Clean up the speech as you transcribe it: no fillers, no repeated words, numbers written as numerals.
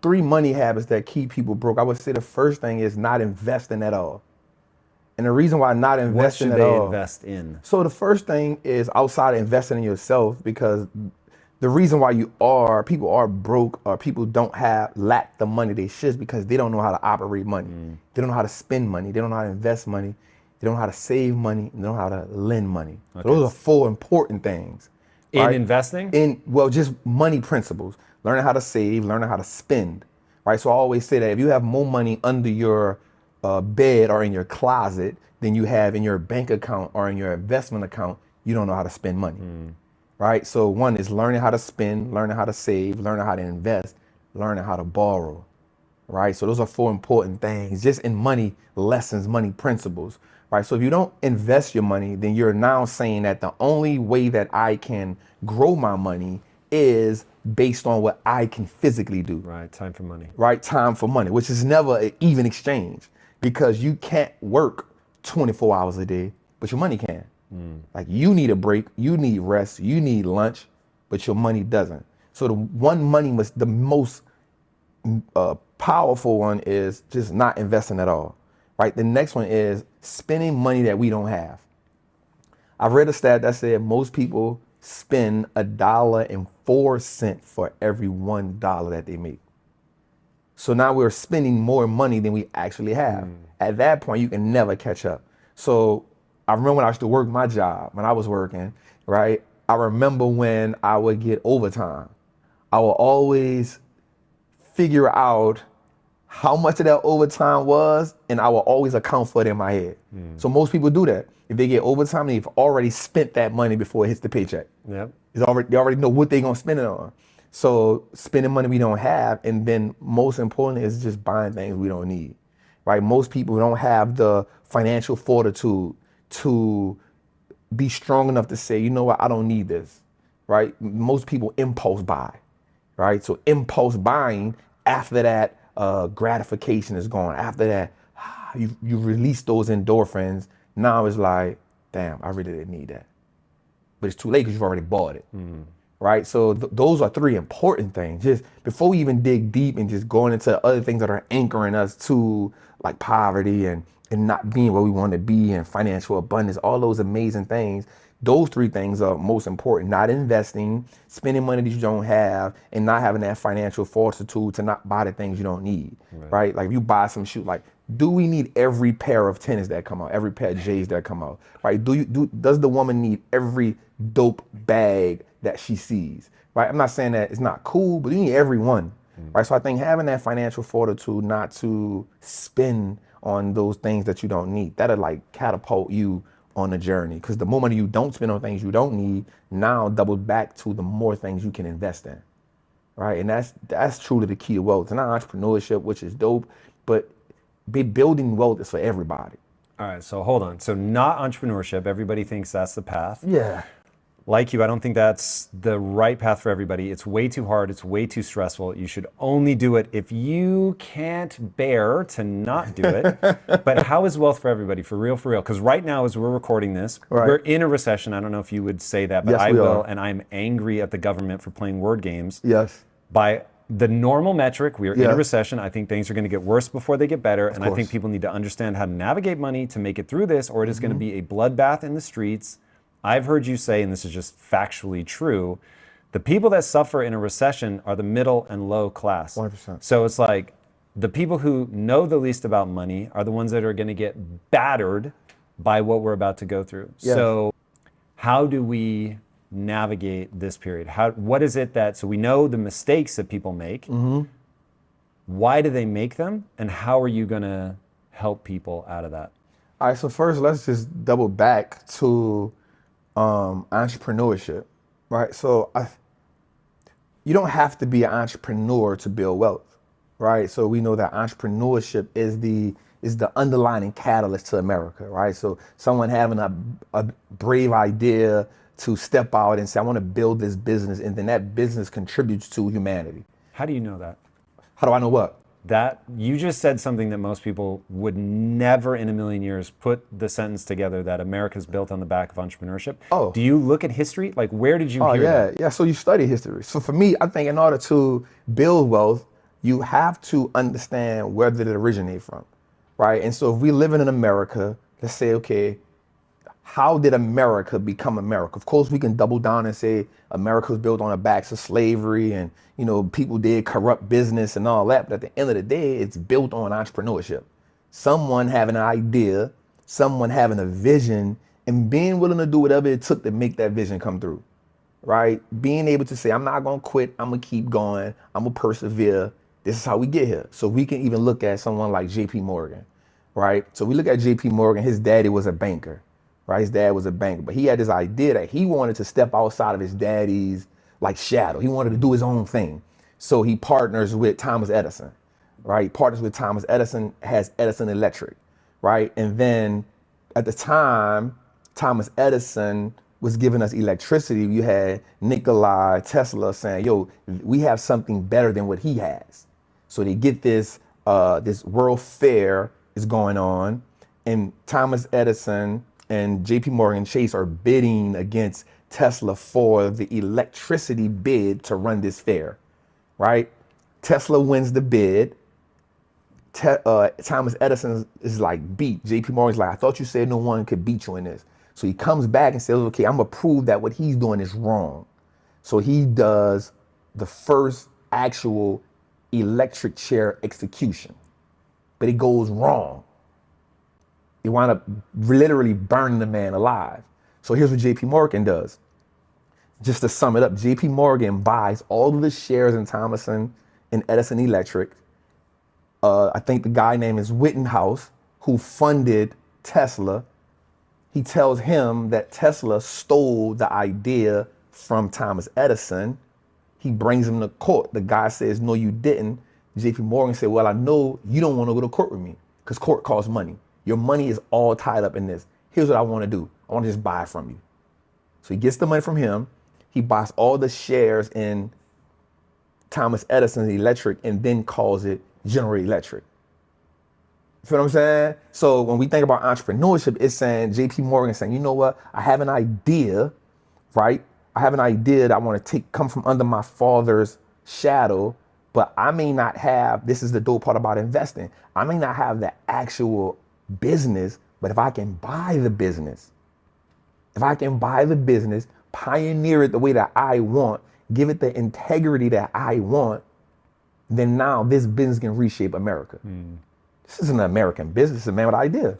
Three money habits that keep people broke. I would say the first thing is not investing at all. And the reason why not What investing should at they all. invest in? So the first thing is outside of investing in yourself, because the reason why people are broke or people don't lack the money they should is because they don't know how to operate money. They don't know how to spend money. They don't know how to invest money. They don't know how to save money. They don't know how to lend money. Okay. So those are four important things. In Right? investing? Just money principles. Learning how to save, learning how to spend. Right? So I always say that if you have more money under your bed or in your closet than you have in your bank account or in your investment account, you don't know how to spend money. Right? So one is learning how to spend, learning how to save, learning how to invest, learning how to borrow. Right? So those are four important things just in money lessons, money principles. Right? So if you don't invest your money, then you're now saying that the only way that I can grow my money is based on what I can physically do. Right, time for money. Right? Time for money, which is never an even exchange because you can't work 24 hours a day, but your money can. Like you need a break, you need rest, you need lunch, but your money doesn't. So the most powerful one is just not investing at all. Right? The next one is spending money that we don't have. I've read a stat that said most people spend $1.04 for every $1 that they make. So now we're spending more money than we actually have. At that point, you can never catch up. So I remember when I used to work my job, when I was working, right? I remember when I would get overtime. I would always figure out how much of that overtime was, and I will always account for it in my head. So most people do that. If they get overtime, they've already spent that money before it hits the paycheck. Yep. They already know what they're gonna spend it on. So spending money we don't have, and then most importantly is just buying things we don't need, right? Most people don't have the financial fortitude to be strong enough to say, you know what, I don't need this, right? Most people impulse buy, right? So impulse buying, after that gratification is gone, after that you release those endorphins, now it's like, damn, I really didn't need that. But it's too late because you've already bought it, right? So those are three important things. Just before we even dig deep and just going into other things that are anchoring us to like poverty and not being where we want to be and financial abundance, all those amazing things, those three things are most important. Not investing, spending money that you don't have, and not having that financial fortitude to not buy the things you don't need, right? Like if you buy some shoes, like, do we need every pair of tennis that come out, every pair of J's that come out, right? Does the woman need every dope bag that she sees, right? I'm not saying that it's not cool, but you need every one, right? So I think having that financial fortitude not to spend on those things that you don't need, that'll like catapult you on a journey. Because the more money you don't spend on things you don't need, now double back to the more things you can invest in, right? And that's truly the key to wealth. It's not entrepreneurship, which is dope, but building wealth is for everybody. All right, so hold on. So not entrepreneurship. Everybody thinks that's the path. Yeah. Like you, I don't think that's the right path for everybody. It's way too hard. It's way too stressful. You should only do it if you can't bear to not do it. But how is wealth for everybody? For real, for real. Because right now, as we're recording this, we're in a recession. I don't know if you would say that, but Yes, I we will. are. And I'm angry at the government for playing word games. Yes. By the normal metric, we are in a Yeah. recession. I think things are going to get worse before they get better. And I think course. people need to understand how to navigate money to make it through this, or it is going to be a bloodbath in the streets. I've heard you say, and this is just factually true, the people that suffer in a recession are the middle and low class. 100%. So it's like the people who know the least about money are the ones that are going to get battered by what we're about to go through. Yes. So how do we navigate this period? What is it that, so we know the mistakes that people make. Why do they make them? And how are you going to help people out of that? All right, so first let's just double back to entrepreneurship, right? So you don't have to be an entrepreneur to build wealth, right? So we know that entrepreneurship is the underlying catalyst to America, right? So someone having a brave idea to step out and say, I want to build this business, and then that business contributes to humanity. How do you know that? How do I know what? That you just said something that most people would never in a million years put the sentence together, that America's built on the back of entrepreneurship. Oh. Do you look at history? Like, where did you hear that? Yeah. So you study history. So for me, I think in order to build wealth, you have to understand where did it originate from, right? And so if we live in America, let's say, okay, how did America become America? Of course, we can double down and say America was built on the backs of slavery and, people did corrupt business and all that. But at the end of the day, it's built on entrepreneurship. Someone having an idea, someone having a vision, and being willing to do whatever it took to make that vision come through, right? Being able to say, I'm not going to quit. I'm going to keep going. I'm going to persevere. This is how we get here. So we can even look at someone like JP Morgan, right? So we look at JP Morgan, his daddy was a banker. Right, his dad was a banker, but he had this idea that he wanted to step outside of his daddy's shadow. He wanted to do his own thing. So he partners with Thomas Edison, right? He partners with Thomas Edison, has Edison Electric, right? And then at the time, Thomas Edison was giving us electricity. You had Nikola Tesla saying, yo, we have something better than what he has. So they get this World Fair is going on, and Thomas Edison and JP Morgan Chase are bidding against Tesla for the electricity bid to run this fair, right? Tesla wins the bid. Thomas Edison is beat. JP Morgan's like, I thought you said no one could beat you in this. So he comes back and says, okay, I'm gonna prove that what he's doing is wrong. So he does the first actual electric chair execution, but it goes wrong. They wind up literally burning the man alive. So here's what JP Morgan does. Just to sum it up, JP Morgan buys all of the shares in Thomas and Edison Electric. I think the guy name is Wittenhouse, who funded Tesla. He tells him that Tesla stole the idea from Thomas Edison. He brings him to court. The guy says, no, you didn't. JP Morgan said, well, I know you don't want to go to court with me because court costs money. Your money is all tied up in this. Here's what I want to do. I want to just buy from you. So he gets the money from him. He buys all the shares in Thomas Edison's Electric and then calls it General Electric. You feel what I'm saying? So when we think about entrepreneurship, it's saying JP Morgan saying, you know what? I have an idea, right? I have an idea that I want to come from under my father's shadow, but I may not have, this is the dope part about investing. I may not have the actual business, but if I can buy the business, pioneer it the way that I want, give it the integrity that I want, then now this business can reshape America. This isn't an American business, it's a man with an idea.